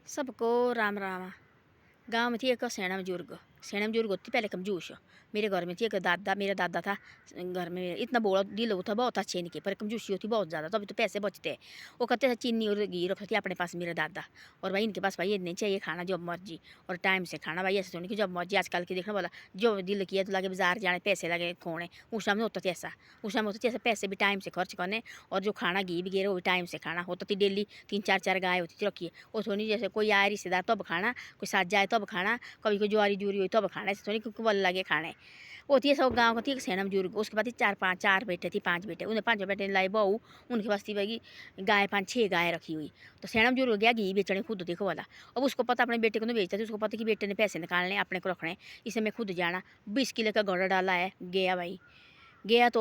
सबको राम राम। गांव में थी एक सैना बुजुर्ग होती पहले कमजूस। मेरे घर में थी एक दादा, मेरा दादा था घर में, इतना बोला दिल था बहुत अच्छे नहीं के, पर कंजूसी होती बहुत ज़्यादा, तभी तो पैसे बचते हैं। वो कहते थे चीनी और घी रखते थे अपने पास मेरे दादा। और भाई इनके पास भाई ये नहीं चाहिए खाना जब मर्जी, और टाइम से खाना भाई, ऐसे थोड़ी कि जब मर्जी। आजकल के देखना बोला जो दिल किया तो लगे बाजार जाने, पैसे लगे खोने। उस समय होता था ऐसा, उस समय होता था ऐसा, पैसे भी टाइम से खर्च करने, और जो खाना घी भी गिरे वो भी टाइम से खाना होता थी। डेली 3-4 गाय होती थी रखी है, वो थोड़ी जैसे कोई आए रिश्तेदार तब खाना, कोई साथ जाए तब खाना, कभी कोई ज्वारी जूरी हुई तब खाना, ऐसे थोड़ी क्योंकि बल लगे खाने। वो थी सब गाँव का थी एक सैना बुजुर्ग, उसके बाद थी चार बेटे थी, 5 बेटे, उन्हें 5 बेटे ने लाई बहू। उनके पास थी भाई गाय 5-6 गाय रखी हुई। तो सैना बुजुर्ग गया घी बेचने खुद, देखो वाला। अब उसको पता अपने बेटे को नहीं बेचता, उसको पता कि बेटे ने पैसे निकालने अपने को रखने, इसे मैं खुद जाना। 20 किलो का घोड़ा डाला है, गया भाई। गया तो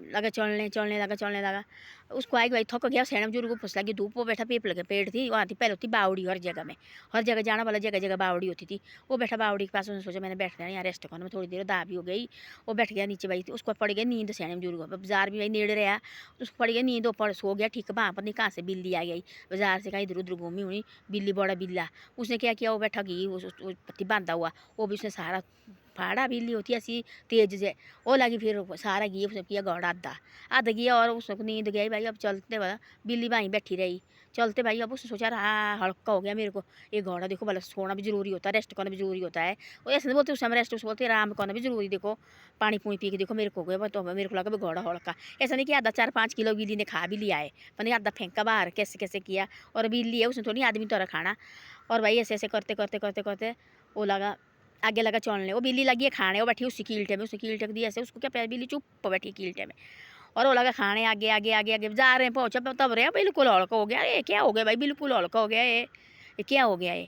लगा चलने लगा। उसको आई भाई थक गया, सैना बुजुर्ग को फंस लगी, धूप वो बैठा, पेप लगे पेड़ थी वहाँ थी, पहले होती बावड़ी हर जगह में, हर जगह जाना वाला जगह जगह बावड़ी होती थी। वो बैठा बावड़ी के पास, उसने सोचा मैंने बैठ गया यहाँ रेस्ट करने में, थोड़ी देर दाबी हो गई। वो बैठ गया नीचे भाई, उसको पड़ गई नींद, सैना बुजुर्ग को बाजार भी भाई नेड़ रहा, उसको पड़ गई नींद, वो पड़ सो गया ठीक। वहाँ पर नहीं कहाँ से बिल्ली आ गई बाजार से, कहीं इधर उधर घूमी हुई बिल्ली, बड़ा बिल्ला। उसने क्या किया, वो बैठा घी पत्ती बांधा हुआ, वो भी उसने सारा फाड़ा। बिल्ली होती है ऐसी तेज से, वो लगी फिर सारा घी उसने किया गौड़ा आधा आधा किया, और उसको नींद गई भाई। अब चलते वाला बिल्ली वहीं बैठी रही, चलते भाई। अब उसने सोचा रहा हल्का हो गया मेरे को ये घोड़ा, देखो भला सोना भी जरूरी होता है, रेस्ट करना भी जरूरी होता है। वो ऐसे नहीं बोलते उस समय रेस्ट, उसको बोलते आराम करना भी जरूरी। देखो पानी पूनी पी के देखो मेरे को गया, तो मेरे को लगा भाई घोड़ा हल्का। ऐसा नहीं कि आधा 4-5 किलो बिल्ली ने खा भी लिया है, पर आधा फेंका बाहर, कैसे कैसे किया। और बिल्ली है उसने थोड़ी आदमी तरह खाना। और भाई ऐसे ऐसे करते करते करते करते वो लगा आगे लगा चलने। वो बिल्ली लगी है खाने, वो बैठी उसी कील्टे में, उसने कील्टे दी ऐसे, उसको क्या प्यार, बिल्ली चुप बैठी कील्टे में। और वो लगा खाने, आगे आगे आगे आगे जा रहे हैं, पहुँचा तब रहे बिल्कुल हल्का हो गया। ये क्या हो गया भाई, बिल्कुल हल्का हो गया ये क्या हो गया ये।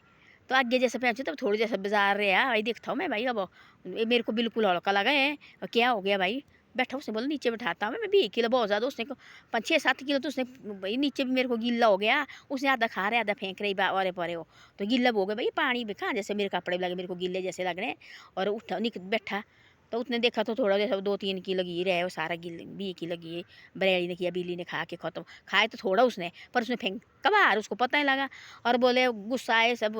तो आगे जैसे पहुँचे तब थोड़ी जैसे बाजार रहे भाई, देखता हूँ मैं भाई। अब ये मेरे को बिल्कुल हल्का लगा है, क्या हो गया भाई। बैठा, उसने बोला नीचे बैठाता हूँ मैं भी 1 किलो बहुत ज़्यादा। उसने 5-6-7 किलो तो उसने भाई नीचे भी मेरे को गिल्ला हो गया। उसने आधा खा रहा आधा फेंक रही और परे हो, तो गिल्ला हो गया भाई। पानी भी खा जैसे मेरे कपड़े लगे, मेरे को गिल्ले जैसे लग रहे। और उठा बैठा, तो उसने देखा तो थोड़ा जैसा 2-3 की लगी रहे, वो सारा गिल बी की लगी है। बरेली ने किया, बिल्ली ने खा के खत्म। खाए तो थोड़ा उसने, पर उसने फेंक कबार, उसको पता नहीं लगा। और बोले गुस्सा आए सब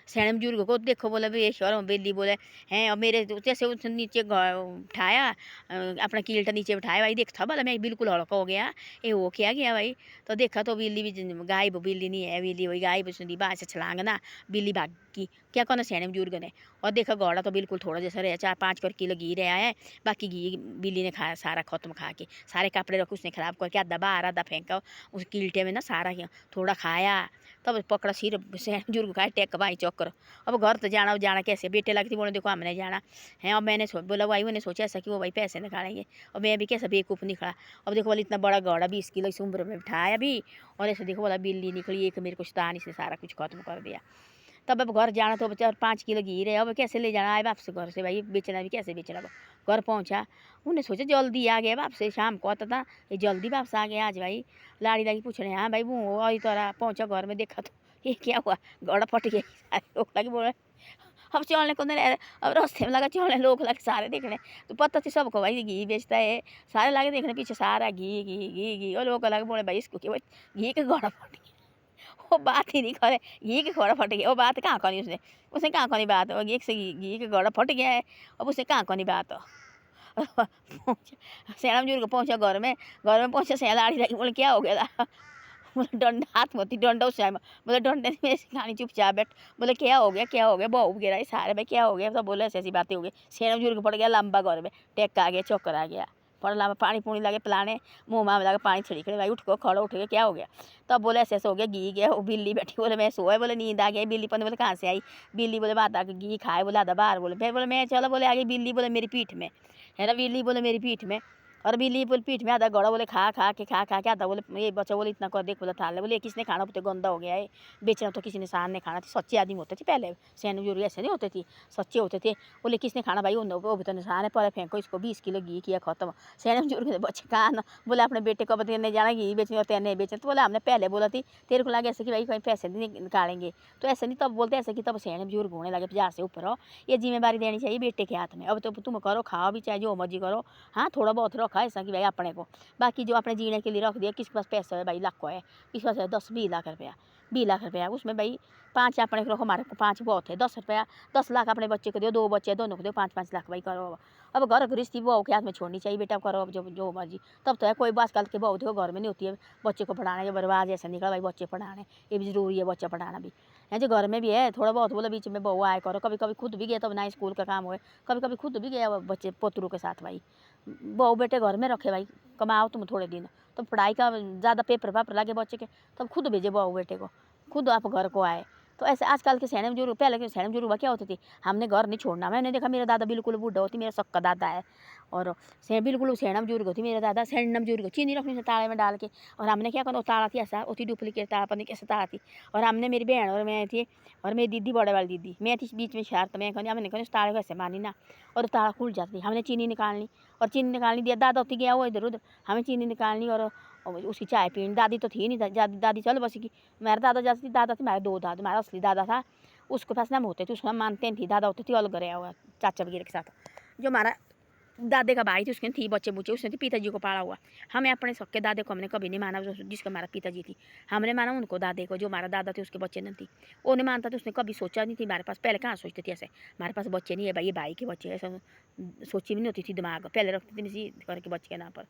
सैन बुजुर्ग को, देखो बोले भाई और बिल्ली बोले हैं। और मेरे जैसे उसने नीचे उठाया अपना कील्टा नीचे उठाया भाई, देखता बोला मैं बिल्कुल हल्का हो गया, ये हो क्या गया भाई। तो देखा तो बिल्ली भी गायब, बिल्ली नहीं है, बिल्ली वही गायब। उसने दी बाहर से छलांगना, बिल्ली भाग की। क्या करना सैन बुजुर्ग ने। और देखा घोड़ा तो बिल्कुल थोड़ा जैसा रहा, 4-5 किलो घी रहा है, बाकी घी बिल्ली ने खाया सारा खत्म। खा के सारे कपड़े रखे उसने खराब करके, आधा बाहर आधा फेंका उस कील्टे में ना सारा थोड़ा खाया। तब पकड़ा सिर सैन बुजुर्ग खाए टेक भाई चक्कर। अब घर तो जाना कैसे, बेटे लगती बोले देखो हमने जाना है। अब मैंने बोला भाई, मैंने सोचा ऐसा कि वो भाई पैसे निकालेंगे, और मैं भी कैसा बेवकूफ़ निकला। अब देखो बोला इतना बड़ा घोड़ा 20 किलो इस उम्र में बिठाया भी, और ऐसे देखो बोला बिल्ली निकली एक, मेरे को शैतान इसने सारा कुछ खत्म कर दिया। तब अब घर जाना तो बच्चा 5 किलो घी रहे, अब कैसे ले जाना है बाप से घर से भाई, बेचना भी कैसे बेचना। घर पहुंचा, उन्हें सोचा जल्दी आ गया बाप से, शाम को आता था ये जल्दी वापस आ गया आज भाई। लाड़ी लाड़ी पूछने हाँ भाई वो आई तरह पहुंचा घर में, देखा तो ये क्या हुआ, घोड़ा फट गया। सारे लोग लगे बोले अब चलने को नहीं, अब रास्ते में लगा चलने, लोग लगे सारे देखने। तो पता थी सबको भाई घी बेचता है, सारे लगे देखने पीछे सारा घी घी घी घी। और लोग लगे बोले भाई इसको कि घी के घोड़ा फट गया। वो बात ही नहीं करे, घी के घोड़ा फट गया, वो बात कहाँ करी उसने, उसने कहाँ करी बात। और एक से घी के घोड़ा फट गया है, अब उसने कहाँ करी बात। सैन बुजुर्ग पहुंचा घर में पहुंचा सैलाड़ी लगी, बोले क्या हो गया था। बोले डंडा हाथ में होती, डंडा उस बोले डंडे में खानी चुपचाप बैठ। बोले क्या हो गया बहु गिरा सारे भाई, क्या हो गया। सब बोले ऐसी बातें हो गई। सैन बुजुर्ग पड़ गया लंबा घर में, टेक्का आ गया, चक्कर आ गया, पड़ला में पानी पूनी लगे पिलाने, मुँह में लगा पानी छिड़कने भाई, उठ को खड़ो उठ गया, क्या हो गया। तब बोले ऐसे ऐसे हो गया, घी गया। वो बिल्ली बैठी, बोले मैं सोए, बोले नींद आ गई। बिल्ली पन बोले कहाँ से आई, बिल्ली बोले बात आके घी खाए, बोले आधा बाहर। बोले फिर बोले मैं चलो, बोले आगे बिल्ली बोले मेरी पीठ में है ना, बिल्ली बोले मेरी पीठ में। और बिल्ली बोले पीठ में आधा घोड़ा, बोले खा के आधा। बोले ये बच्चा बोले इतना कर देख, बोले थाल बोले किसने खाना, तो गंदा हो गया है, बेचना तो किसी ने शान ने खाना थी। सच्चे आदमी होते थे पहले, सैन बुजुर्ग ऐसे नहीं होते थे, सच्चे होते थे। बोले किसने खाना भाई, वो भी तो निशान है, पर फेंको इसको, 20 किलो घी किया खत्म। सैन बुजुर्ग ने बच्चे कहा ना, बोले अपने बेटे को बताने जाना घी बेचने, और तेने बेचना। तो बोला हमने पहले बोला थी, तेरे को लगे ऐसे कि भाई कहीं पैसे नहीं निकालेंगे, तो ऐसे नहीं। तब बोलते ऐसे कि तब सैन बुजुर्ग होने लगे 50 से ऊपर हो, ये जिम्मेदारी देनी चाहिए बेटे के हाथ में। अब तो तुम करो, खाओ भी चाहे जो मर्जी करो, हाँ थोड़ा बहुत रहो। रखा ऐसा कि भाई अपने को, बाकी जो अपने जीने के लिए रख दिया। किसके पास पैसा है भाई, लाखों है, किसके पास है 10-20 लाख रुपया, 20 लाख रुपया, उसमें भाई 5 अपने को रखो, हमारे को 5 बहुत है। 10 रुपया 10 लाख अपने बच्चे को दो, 2 बच्चे दोनों को दो, 5-5 लाख भाई करो। अब घर गृहस्थी बहू के हाथ में छोड़नी चाहिए बेटा, करो अब जो जो मर्जी। तब तो है कोई बात कल के बहू देखो घर में नहीं होती है, बच्चे को पढ़ाना या बर्बाद ऐसा निकला भाई, बच्चे पढ़ाने ये भी ज़रूरी है, बच्चा पढ़ाना भी है जो घर में भी है। थोड़ा बहुत बोला बीच में बहू आए करो, कभी कभी खुद भी गया तब ना स्कूल का काम हुए, कभी कभी खुद भी गया बच्चे पोतरू के साथ भाई। बहू बेटे घर में रखे भाई, कमाओ तुम थोड़े दिन, तो पढ़ाई का ज़्यादा पेपर वापर लगे बच्चे के तब खुद भेजे बहू बेटे को, खुद आप घर को आए। तो ऐसे आजकल के सैने में जो पहले के सैने में जो क्या होती थी, हमने घर नहीं छोड़ना। मैंने देखा मेरा दादा बिल्कुल बूढ़ा होती, मेरा सक्का दादा है, और से बिल्कुल सैना में जुर्ग होती मेरा दादा, सैंड में जुर्ग चीनी रखनी से ताले में डाल के। और हमने क्या करना, ताड़ा थी ऐसा होती डुप्लीकेट ताड़ा, पता नहीं कैसे ताड़ा थी। और हमने मेरी बहन और मैं थी और मेरी दीदी, बड़े वाली दीदी, मैं थी बीच में शहर। तो मैं कहनी हमने कहनी ताड़े को ऐसे मानी ना, और ताड़ा खुल जाती। हमने चीनी निकालनी और चीनी निकालनी दिया, दादा होती गया वो इधर उधर, हमें चीनी निकालनी और उसकी चाय पीनी। दादी तो थी नहीं, दादी चल बस की। मेरा दादा जाती, दादा थी हमारे 2 दादा, हमारा असली दादा था उसके पास नाम होते थे, उसको हम मानते नहीं थी। दादा होते थे अलग गया हुआ चाचा वगैरह के साथ। जो हमारा दादे का भाई थी उसके थी बच्चे बुच्चे, उसने थी पिताजी को पाला हुआ। हमें अपने सबके दादे को हमने कभी नहीं माना, जिसका हमारा पिताजी थी हमने माना उनको दादे को। जो हमारा दादा थे उसके बच्चे नहीं थी, वो नहीं मानता था, उसने कभी सोचा नहीं थी हमारे पास। पहले कहाँ सोचते थे ऐसे हमारे पास बच्चे नहीं है भाई, ये भाई के बच्चे, ऐसा सोची भी नहीं होती थी, दिमाग पहले रखती थी इसी करके बच्चे के नाम पर।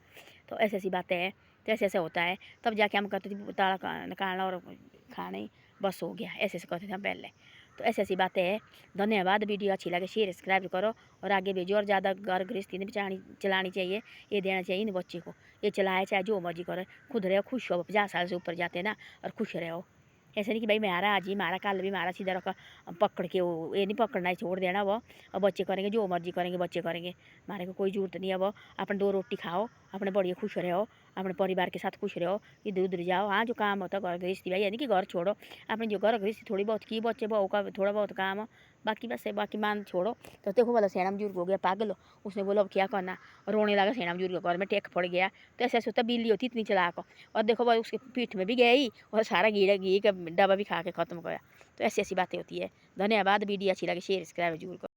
तो ऐसी ऐसी बातें हैं, तो ऐसे ऐसे होता है। तब जाके हम करते थे ताड़ा निकालना और खाना, बस हो गया, ऐसे ऐसे करते थे हम पहले। तो ऐसी ऐसी बातें हैं। धन्यवाद, वीडियो अच्छी लगे शेयर सब्सक्राइब करो और आगे भेजो। और ज़्यादा घर गृहस्थी नहीं चलानी चाहिए, ये देना चाहिए इन बच्चे को, ये चलाए चाहे जो मर्जी करे, खुद रहो खुश हो। 50 साल से ऊपर जाते ना और खुश रहो। ऐसे नहीं कि भाई मारा आज ही मारा कल भी मारा, सीधा रखा पकड़ के वो ये नहीं पकड़ना है, छोड़ देना वो। और बच्चे करेंगे जो मर्जी करेंगे, बच्चे करेंगे, हमारे को कोई ज़रूरत नहीं है। वो अपने 2 रोटी खाओ, अपने बढ़िया खुश रहो, अपने परिवार के साथ खुश रहो, इधर उधर जाओ। हाँ जो काम होता है घर गृहस्थी भाई, यानी कि घर छोड़ो, अपने जो घर गृहस्थी थोड़ी बहुत की, बच्चे बहू का थोड़ा बहुत काम, बाकी बस है, बाकी मान छोड़ो। तो देखो बोला सेना बुजुर्ग हो गया पागल, उसने बोला अब क्या करना, रोने लगा। सेना बुजुर्ग घर में टेक पड़ गया। तो ऐसे ऐसे होता, बिल्ली होती इतनी चलाक, और देखो भाई उसके पीठ में भी गई और सारा घी का डब्बा भी खा के ख़त्म गया। तो ऐसी ऐसी बातें होती है। धन्यवाद, वीडियो अच्छी लगे शेयर सब्सक्राइब जरूर करो।